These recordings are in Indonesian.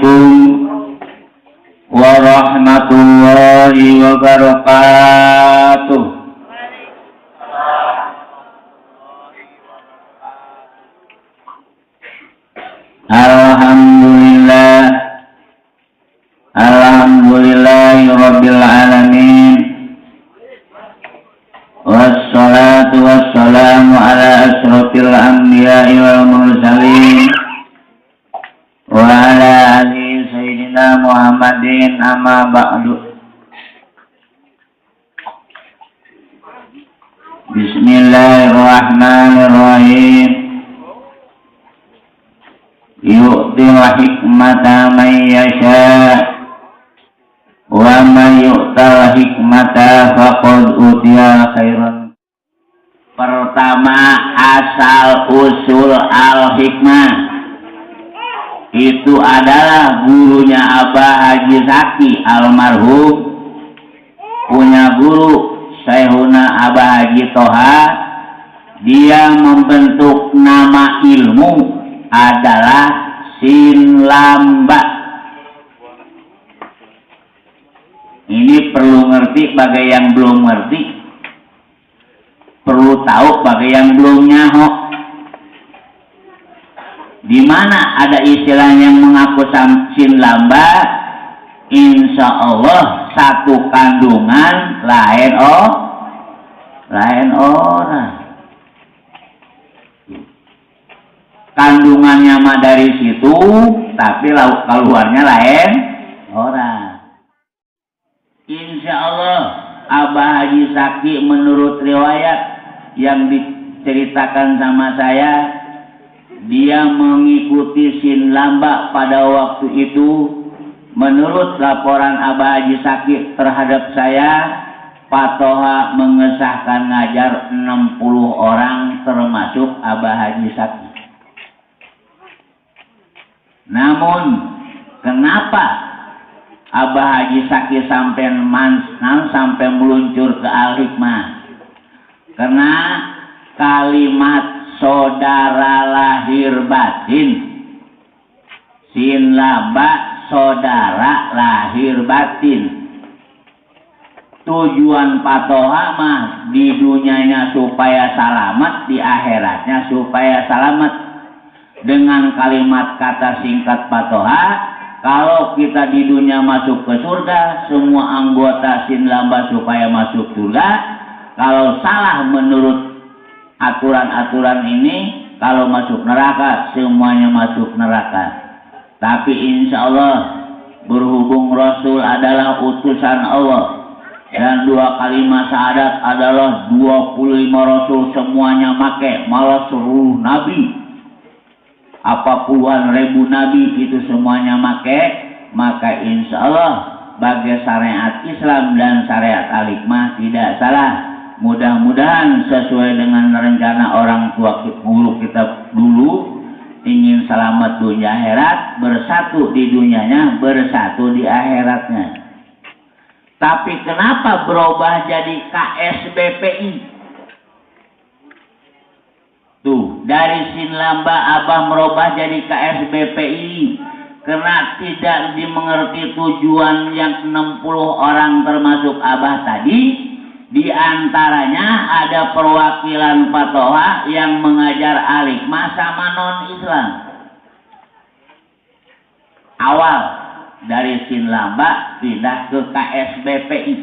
Assalamualaikum warahmatullahi wabarakatuh. Alhamdulillah, alhamdulillahirabbil alamin. Wassalatu wassalamu ala asrofil anbiya'i wal mursalin wa ala alihi sayyidina Muhammadin amma ba'du. Bismillahirrahmanirrahim. Yu'til hikmata man yasha' wa man yu'tal hikmata faqad utiya khairan. Pertama, asal usul al-hikmah itu adalah gurunya Abah Haji Zaki almarhum, punya guru Syekhuna Abah Haji Toha. Dia membentuk nama ilmu adalah sin lamba. Ini perlu ngerti bagi yang belum ngerti, perlu tahu bagi yang belum nyaho. Di mana ada istilah yang mengaku sin lamba, insya Allah satu kandungan lain orang. Kandungannya mah dari situ, tapi lauk keluarnya lain orang. Insya Allah Abah Haji Zaki menurut riwayat yang diceritakan sama saya, dia mengikuti sin lamba pada waktu itu. Menurut laporan Abah Haji Zaki terhadap saya, Pak Toha mengesahkan ngajar 60 orang termasuk Abah Haji Zaki. Namun kenapa Abah Haji Zaki sampai meluncur ke al-hikmah? Karena kalimat saudara lahir batin, sin lamba saudara lahir batin. Tujuan Pak Toha mah di dunianya supaya selamat, di akhiratnya supaya selamat. Dengan kalimat kata singkat Pak Toha, kalau kita di dunia masuk ke surga, semua anggota sin lamba supaya masuk surga. Kalau salah menurut aturan-aturan ini, kalau masuk neraka, semuanya masuk neraka. Tapi insya Allah, berhubung Rasul adalah utusan Allah, dan 2 kalimat syahadat adalah 25 Rasul semuanya make, malah seluruh Nabi, apa puluhan ribu Nabi itu semuanya make, maka insya Allah bagi syariat Islam dan syariat al-hikmah tidak salah. Mudah-mudahan sesuai dengan rencana orang tua guru kita dulu, ingin selamat dunia akhirat, bersatu di dunianya, bersatu di akhiratnya. Tapi kenapa berubah jadi KSBPI? Tuh, dari sin lamba Abah merubah jadi KSBPI karena tidak dimengerti tujuan yang 60 orang termasuk Abah tadi. Di antaranya ada perwakilan Pak Toha yang mengajar al-hikmah sama non-Islam. Awal dari sin lamba pindah ke KSBPI.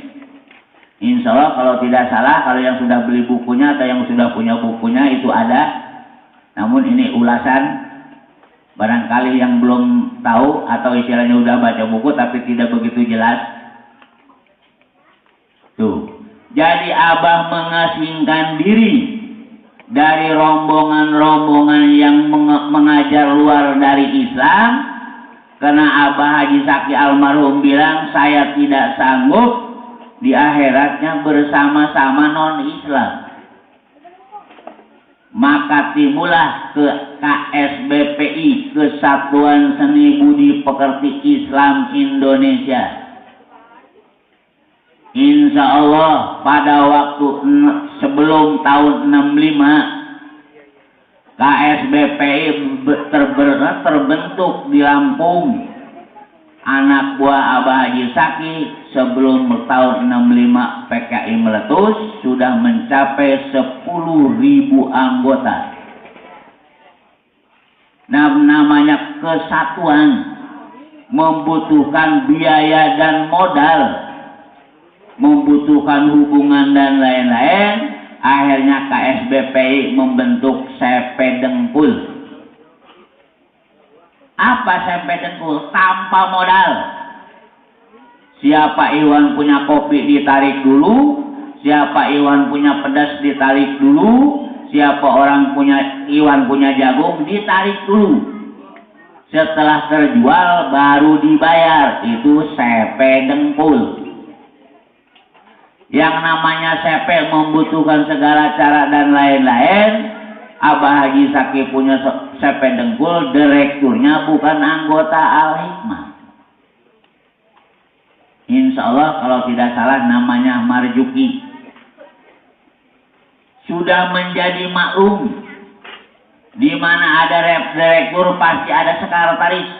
Insya Allah kalau tidak salah, kalau yang sudah beli bukunya atau yang sudah punya bukunya itu ada. Namun ini ulasan, barangkali yang belum tahu atau istilahnya sudah baca buku tapi tidak begitu jelas. Tuh, jadi Abah mengasingkan diri dari rombongan-rombongan yang mengajar luar dari Islam, karena Abah Haji Zaki almarhum bilang, saya tidak sanggup di akhiratnya bersama-sama non-Islam. Maka timbullah ke KSBPI, Kesatuan Seni Budi Pekerti Islam Indonesia. Insya Allah pada waktu sebelum tahun 65 KSBPI terbentuk di Lampung anak buah Abah Haji Saki sebelum tahun 65 PKI meletus sudah mencapai 10.000 anggota. Nah, namanya kesatuan membutuhkan biaya dan modal, membutuhkan hubungan dan lain-lain. Akhirnya KSBPI membentuk CP Dengkul. Apa CP Dengkul? Tanpa modal. Siapa Iwan punya kopi ditarik dulu, siapa Iwan punya pedas ditarik dulu, siapa orang punya Iwan punya jagung ditarik dulu. Setelah terjual baru dibayar. Itu CP Dengkul. Yang namanya CP membutuhkan segala cara dan lain-lain. Abah Haji Saki punya CP Dengkul, direkturnya bukan anggota Al-Hikmah. Insya Allah kalau tidak salah namanya Marjuki. Sudah menjadi maklum, di mana ada direktur pasti ada sekretaris.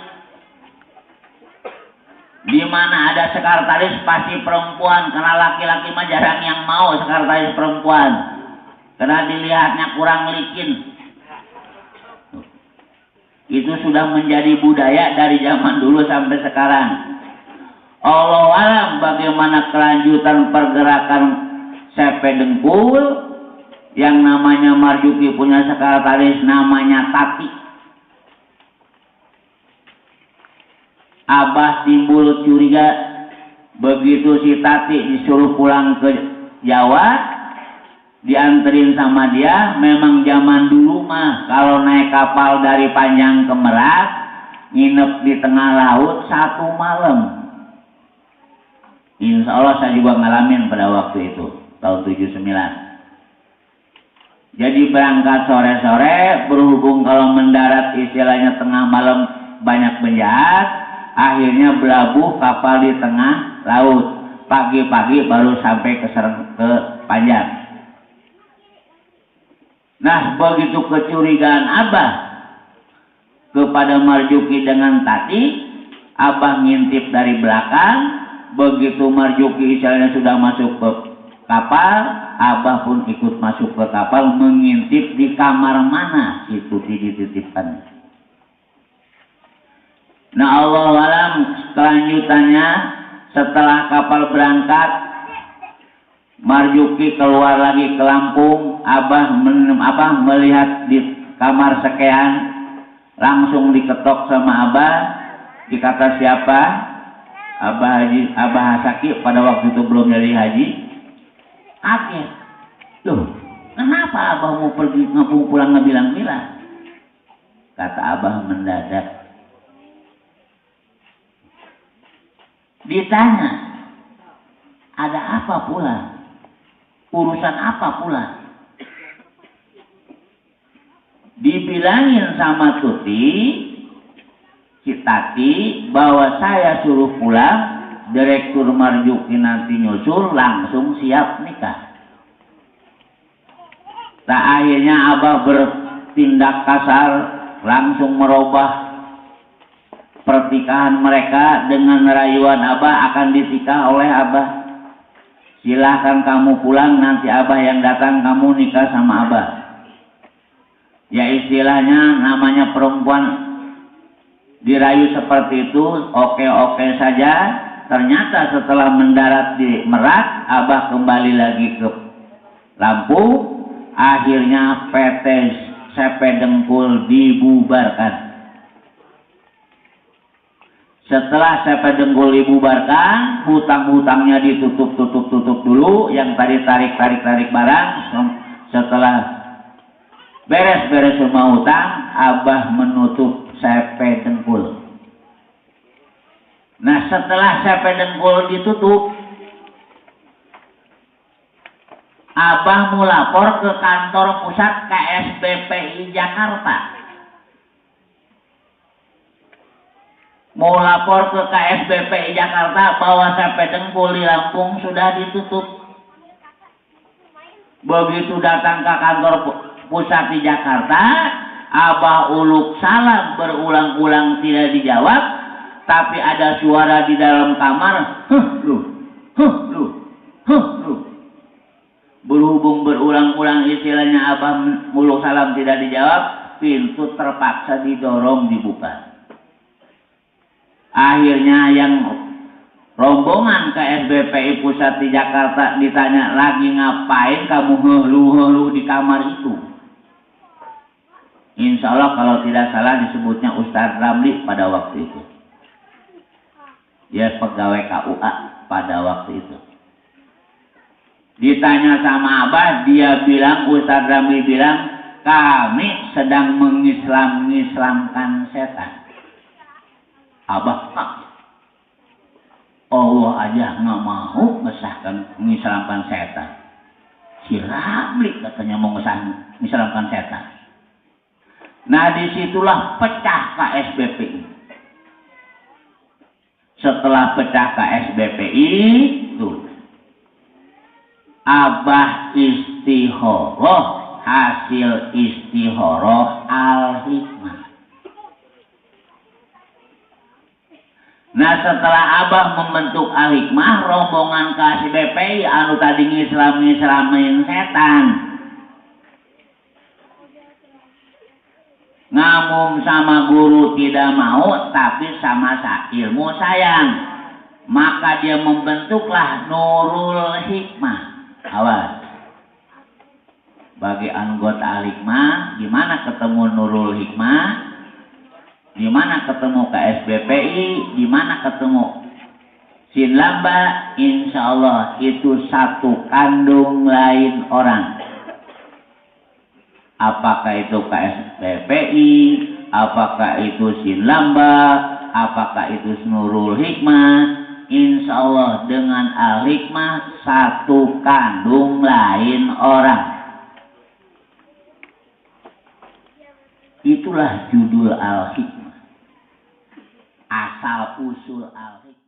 Di mana ada sekretaris pasti perempuan, karena laki-laki mah jarang yang mau sekretaris perempuan. Karena dilihatnya kurang licin. Itu sudah menjadi budaya dari zaman dulu sampai sekarang. Allahu alam bagaimana kelanjutan pergerakan CP Dengkul. Yang namanya Marjuki punya sekretaris namanya Tati. Abah timbul curiga. Begitu si Tati disuruh pulang ke Jawa, dianterin sama dia. Memang zaman dulu mah kalau naik kapal dari Panjang ke Merak, nginep di tengah laut 1 malam. Insya Allah saya juga ngalamin pada waktu itu, tahun 79. Jadi berangkat sore-sore, berhubung kalau mendarat istilahnya tengah malam banyak penjahat, akhirnya belabuh kapal di tengah laut. Pagi-pagi baru sampai ke Panjang. Nah, begitu kecurigaan Abah kepada Marjuki dengan Tati, Abah ngintip dari belakang. Begitu Marjuki istilahnya sudah masuk ke kapal, Abah pun ikut masuk ke kapal, mengintip di kamar mana itu dititipkan. Nah, Allah alam kelanjutannya setelah kapal berangkat, Marjuki keluar lagi ke Lampung. Abah melihat di kamar sekean, langsung diketok sama Abah. Dikata siapa? Abah Saki pada waktu itu belum jadi haji. Kaget. Loh, kenapa Abah mau pergi ngapung pulang ngebilang-bilang? Kata Abah mendadak. Ditanya, ada apa pula? Urusan apa pula? Dibilangin sama Tuti, Tati, bahwa saya suruh pulang, Direktur Marjuki nanti nyusul, langsung siap nikah. Nah, akhirnya Abah bertindak kasar, langsung merubah pernikahan mereka dengan rayuan Abah akan ditikah oleh Abah. Silahkan kamu pulang, nanti Abah yang datang, kamu nikah sama Abah. Ya istilahnya namanya perempuan dirayu seperti itu, oke-oke saja. Ternyata setelah mendarat di Merak, Abah kembali lagi ke Lampung. Akhirnya PT CP Dengkul dibubarkan. Setelah CP Dengkul dibubarkan, hutang-hutangnya ditutup dulu. Yang tadi tarik barang. Setelah beres-beres semua hutang, Abah menutup CP Dengkul. Nah, setelah CP Dengkul ditutup, Abah mau lapor ke kantor pusat KSBPI Jakarta. Mau lapor ke KSBPI Jakarta bahwa CP Dengkul di Lampung sudah ditutup. Begitu datang ke kantor pusat di Jakarta, Abah uluk salam berulang-ulang tidak dijawab. tapi ada suara di dalam kamar, lu. Berhubung berulang-ulang istilahnya Abah muluk salam tidak dijawab, pintu terpaksa didorong dibuka. Akhirnya yang rombongan ke SBPI pusat di Jakarta ditanya, lagi ngapain kamu helu-helu di kamar itu? Insya Allah kalau tidak salah disebutnya Ustadz Ramli pada waktu itu. Dia pegawai KUA pada waktu itu. Ditanya sama Abah, dia bilang, Ustadz Ramli bilang, kami sedang mengislamkan setan. Abah, Allah aja nggak mau ngesahkan mengislamkan setan. Si Ramli katanya mau mengislamkan setan. Nah disitulah pecah KSBPI. Setelah pecah KSBPI, tuh Abah istihoroh, hasil istihoroh al-hikmah. Nah setelah Abah membentuk al-hikmah, rombongan KSBPI anu tadi ngislamin setan, ngamum sama guru tidak mau, tapi sama ilmu sayang. Maka dia membentuklah Nurul Hikmah. Awas, bagi anggota al-hikmah, gimana ketemu Nurul Hikmah, gimana ketemu KSBPI, gimana ketemu Sin Lamba, insya Allah itu satu kandung lain orang. Apakah itu KSBPI, apakah itu Sin Lamba, apakah itu Nurul Hikmah, insya Allah dengan al-hikmah satu kandung lain orang. Itulah judul al-hikmah, asal usul al-hikmah.